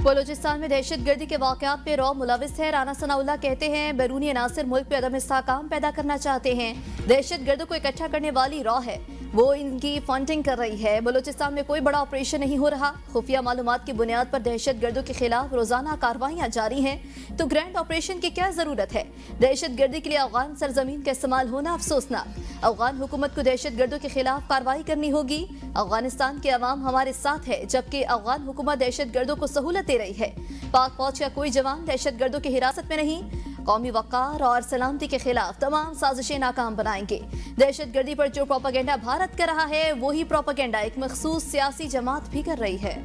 बलूचिस्तान में दहशतगर्दी के वाकयात में रॉ मुलविस है। राना सनाउल्लाह कहते हैं बैरूनी अनासर मुल्क में अदम इस्तेहकाम पैदा करना चाहते हैं। दहशतगर्दों को इकट्ठा करने वाली रॉ है, वो इनकी फंडिंग कर रही है। बलूचिस्तान में कोई बड़ा ऑपरेशन नहीं हो रहा। खुफिया मालूमात की बुनियाद पर दहशतगर्दों के खिलाफ रोजाना कार्रवाइयां जारी हैं, तो ग्रैंड ऑपरेशन की क्या जरूरत है। दहशतगर्दी के लिए अफगान सरजमीन का इस्तेमाल होना अफसोसनाक। अफगान हुकूमत को दहशतगर्दों के खिलाफ कार्रवाई करनी होगी। अफगानिस्तान के अवाम हमारे साथ है, जबकि अफगान हुकूमत दहशतगर्दों को सहूलत दे रही है। पाक फौज का कोई जवान दहशतगर्दों की हिरासत में नहीं। कौमी वक़ार और सलामती के खिलाफ तमाम साजिशें नाकाम बनाएंगे। दहशतगर्दी पर जो प्रोपेगेंडा भारत कर रहा है, वही प्रोपेगेंडा एक मखसूस सियासी जमात भी कर रही है।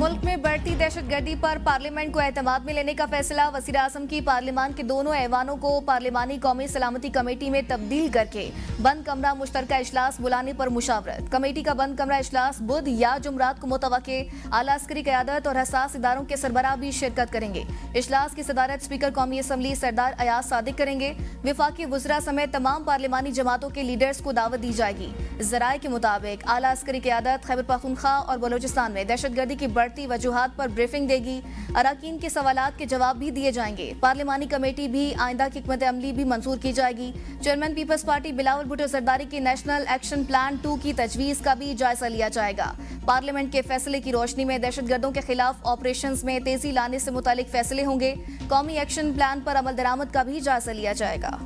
मुल्क में बढ़ती दहशतगर्दी पर पार्लियामेंट को एतमाद में लेने का फैसला। वज़ीर आज़म की पार्लियामान के दोनों ऐवानों को पार्लिमानी कौमी सलामती कमेटी में तब्दील करके बंद कमरा मुश्तरका इजलास बुलाने पर मुशावरत। कमेटी का बंद कमरा इजलास बुध या जुमरात को मुतवक्के। आला अस्करी क़यादत और हसास इदारों के सरबराह भी शिरकत करेंगे। इजलास की सदारत स्पीकर कौमी असम्बली सरदार अयाज सादिक करेंगे। विफाकी वज़रा समेत तमाम पार्लिमानी जमातों के लीडर्स को दावत दी जाएगी। ज़राए के मुताबिक आला अस्करी क़यादत खैबर पख्तूनख्वा और बलूचिस्तान में दहशतगर्दी की बढ़ती वजूहात पर ब्रीफिंग देगी। अराकीन के सवालात के जवाब भी दिए जाएंगे। पार्लिमानी कमेटी भी आइंदा की हिकमत अमली भी मंजूर की जाएगी। Chairman People's Party Bilawal Bhutto Zardari की नेशनल एक्शन प्लान 2 की तजवीज़ का भी जायजा लिया जाएगा। पार्लियामेंट के फैसले की रोशनी में दहशतगर्दों के खिलाफ ऑपरेशंस में तेजी लाने से मुतालिक फैसले होंगे। कौमी एक्शन प्लान पर अमल दरामद का भी जायजा लिया जाएगा।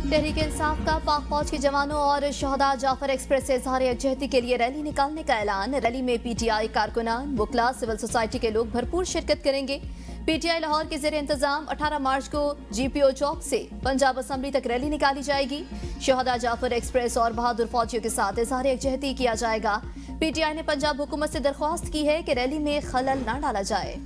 तहरीक इंसाफ का पाक फौज के जवानों और शहदा जाफर एक्सप्रेस से इजहार यकजहती के लिए रैली निकालने का ऐलान। रैली में पीटीआई कारकुनान, वकला, सिविल सोसाइटी के लोग भरपूर शिरकत करेंगे। पीटीआई लाहौर के ज़ेरे इंतजाम 18 मार्च को जीपीओ चौक से पंजाब असम्बली तक रैली निकाली जाएगी। शहदा जाफर एक्सप्रेस और बहादुर फौजियों के साथ इजहार यकजहती किया जाएगा। पीटीआई ने पंजाब हुकूमत से दरख्वास्त की है कि रैली में खलल न डाला जाए।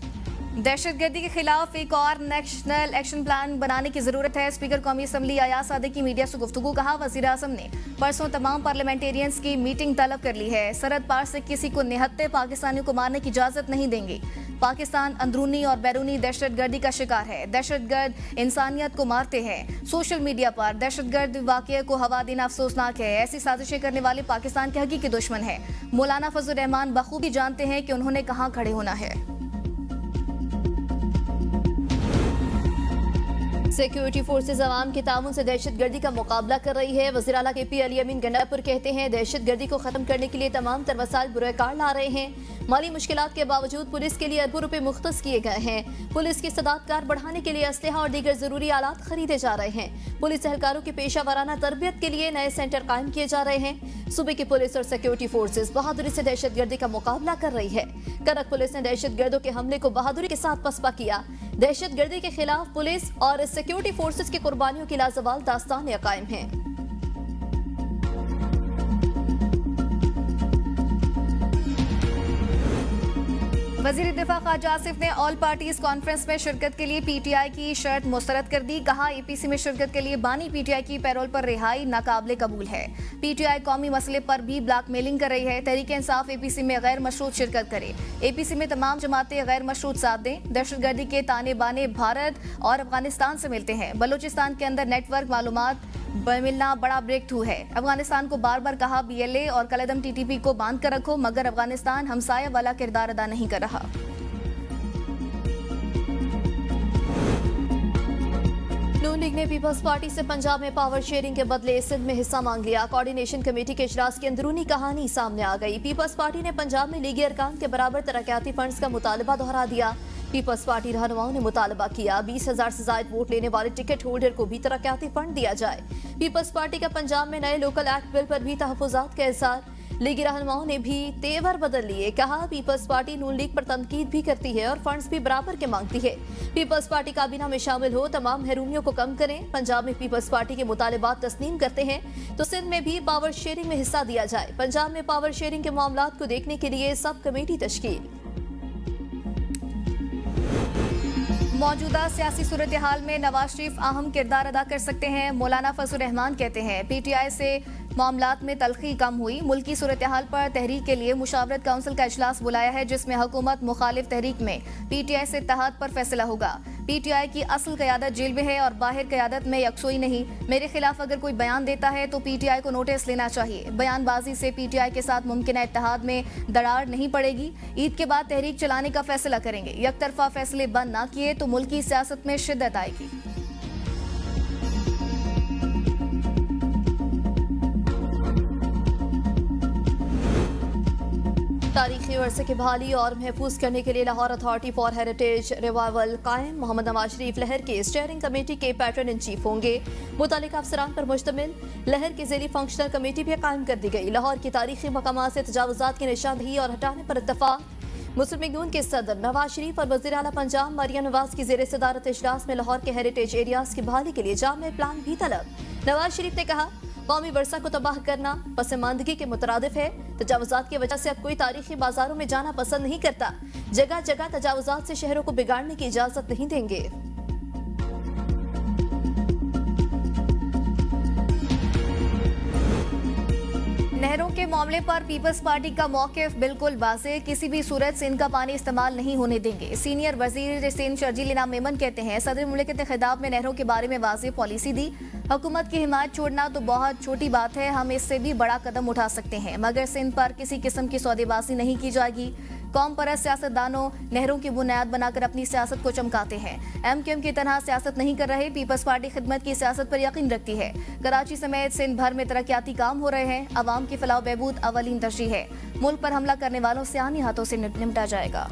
दहशतगर्दी के खिलाफ एक और नेशनल एक्शन प्लान बनाने की जरूरत है। स्पीकर कौमी असम्बली अयाज सादिक की मीडिया से गुफ्तगू। कहा, वज़ीर आज़म ने परसों तमाम पार्लियामेंटेरियंस की मीटिंग तलब कर ली है। सरहद पार से किसी को निहत्ते पाकिस्तानियों को मारने की इजाजत नहीं देंगे। पाकिस्तान अंदरूनी और बैरूनी दहशतगर्दी का शिकार है। दहशतगर्द इंसानियत को मारते हैं। सोशल मीडिया पर दहशतगर्द वाक़ये को हवा देना अफसोसनाक है। ऐसी साजिशें करने वाले पाकिस्तान के हकीकी दुश्मन है। मौलाना फजल रहमान बखूबी जानते हैं कि उन्होंने कहाँ खड़े होना है। सिक्योरिटी फोर्सेज अवाम के ताउन से दहशतगर्दी का मुकाबला कर रही है। वज़ीर आला के पी अली अमीन गंडापुर कहते हैं, दहशतगर्दी को खत्म करने के लिए तमाम तर वसाइल बुरेकार ला रहे हैं। माली मुश्किलात के बावजूद पुलिस के लिए अरबों रुपए मुख्तस किए गए हैं। पुलिस की सदादकार बढ़ाने के लिए असलहा और दीगर जरूरी आलात खरीदे जा रहे हैं। पुलिस एहलकारों की पेशा वाराना तरबियत के लिए नए सेंटर कायम किए जा रहे हैं। सूबे की पुलिस और सिक्योरिटी फोर्सेज बहादुरी से दहशतगर्दी का मुकाबला कर रही है। करक पुलिस ने दहशतगर्दों के हमले को बहादुरी के साथ पसपा किया। दहशतगर्दी के खिलाफ पुलिस और सिक्योरिटी फोर्सेज की कुर्बानियों की लाजवाल दास्तान कायम है। वज़ीर दिफा ख्वाजा आसिफ ने ऑल पार्टीज कॉन्फ्रेंस में शिरकत के लिए पीटीआई की शर्त मुस्तरद कर दी। कहा, एपीसी में शिरकत के लिए बानी पीटीआई की पैरोल पर रिहाई नाकाबिले कबूल है। पीटीआई कौमी मसले पर भी ब्लैकमेलिंग कर रही है। तहरीक इंसाफ एपीसी में गैर मशरूत शिरकत करे। एपीसी में तमाम जमातें गैर मशरूत साथ दें। दहशतगर्दी के ताने बाने भारत और अफगानिस्तान से मिलते हैं। बलूचिस्तान के अंदर नेटवर्क मालूमात मिलना बड़ा ब्रेक थ्रू है। अफगानिस्तान को बार बार कहा, बीएलए और कलदम टीटीपी को बांध कर रखो, मगर अफगानिस्तान हमसाया वाला किरदार अदा नहीं कर रहा। नून लीग ने पीपल्स पार्टी से पंजाब में पावर शेयरिंग के बदले सिंध में हिस्सा मांग लिया। कोऑर्डिनेशन कमेटी के इजलास की अंदरूनी कहानी सामने आ गई। पीपल्स पार्टी ने पंजाब में लीगी अरकान के बराबर तरक्याती फंड्स का मुतालबा दोहरा दिया। पीपल्स पार्टी रहनुमाओं ने मुतालबा किया 20,000 से ज्यादा वोट लेने वाले टिकट होल्डर को भी तरक्याती फंड दिया जाए। पीपल्स पार्टी का पंजाब में नए लोकल एक्ट बिल पर भी तहफुजात का इज़हार। लीगी रहनुमाओं ने भी तेवर बदल लिए। कहा, पीपल्स पार्टी नून लीग पर तनकीद भी करती है और फंड्स भी बराबर के मांगती है। पीपल्स पार्टी काबीना में शामिल हो, तमाम हरूमियों को कम करें। पंजाब में पीपल्स पार्टी के मुतालबात तस्लीम करते हैं तो सिंध में भी पावर शेयरिंग में हिस्सा दिया जाए। पंजाब में पावर शेयरिंग के मामलात को देखने के लिए सब कमेटी तश्कील। मौजूदा सियासी सूरत हाल में नवाज शरीफ अहम किरदार अदा कर सकते हैं। मौलाना फजल रहमान कहते हैं, पीटीआई से मामलात में तलखी कम हुई। मुल्की सूरत हाल पर तहरीक के लिए मुशावरत काउंसिल का इजलास बुलाया है, जिसमें हुकूमत मुखालिफ तहरीक में पीटीआई से इत्तेहाद पर फैसला होगा। पीटीआई की असल क़यादत जेल में है और बाहर क़यादत में यकसोई नहीं। मेरे खिलाफ अगर कोई बयान देता है तो पीटीआई को नोटिस लेना चाहिए। बयानबाजी से पीटीआई के साथ मुमकिन इत्तेहाद में दरार नहीं पड़ेगी। ईद के बाद तहरीक चलाने का फैसला करेंगे। यकतरफा फैसले बंद ना किए तो मुल्क की सियासत में शिद्दत आएगी। तारीखी वर्षे की बहाली और महफूज करने के लिए Lahore authority for heritage revival कायम। मोहम्मद नवाज शरीफ लहर के स्टीयरिंग कमेटी के पैटर्न इन चीफ होंगे। मुतालिका अफसरान पर मुश्तमिल लहर की ज़ेली फंक्शनल कमेटी भी कायम कर दी गई। लाहौर की तारीखी मकामात से तजावुजात की निशानदही और हटाने पर इत्तफाक। मुस्लिम लीग नून के सदर नवाज शरीफ और वज़ीर आला पंजाब मरियम नवाज की ज़ेर सदारत इजलास में लाहौर के हेरिटेज एरियाज की बहाली के लिए जामे प्लान भी तलब। नवाज शरीफ ने कहा, कौमी वर्षा को तबाह करना पसमानदगी के मुतरादिफ है। तजावुजात की वजह से अब कोई तारीखी बाजारों में जाना पसंद नहीं करता। जगह जगह तजावुजात से शहरों को बिगाड़ने की इजाजत नहीं देंगे। नहरों के मामले पर पीपल्स पार्टी का मौकिफ बिल्कुल वाज़ेह, किसी भी सूरत से इनका पानी इस्तेमाल नहीं होने देंगे। सीनियर वजीर सिंध शर्जील इनाम मेमन कहते हैं, सदर मुमलिकत ने खिताब में नहरों के बारे में वाज़ेह पॉलिसी दी। हुकूमत की हिमायत छोड़ना तो बहुत छोटी बात है, हम इससे भी बड़ा कदम उठा सकते हैं, मगर सिंध पर किसी किस्म की सौदेबाजी नहीं की जाएगी। कौम परस्त सियासतदानों नहरों की बुनियाद बनाकर अपनी सियासत को चमकाते हैं। एमक्यूएम की तरह सियासत नहीं कर रहे। पीपल्स पार्टी खिदमत की सियासत पर यकीन रखती है। कराची समेत सिंध भर में तरक्याती काम हो रहे हैं। अवाम की फलाह बहबूद अवलीन तरजीह है। मुल्क पर हमला करने वालों से आनी हाथों से निपटा जाएगा।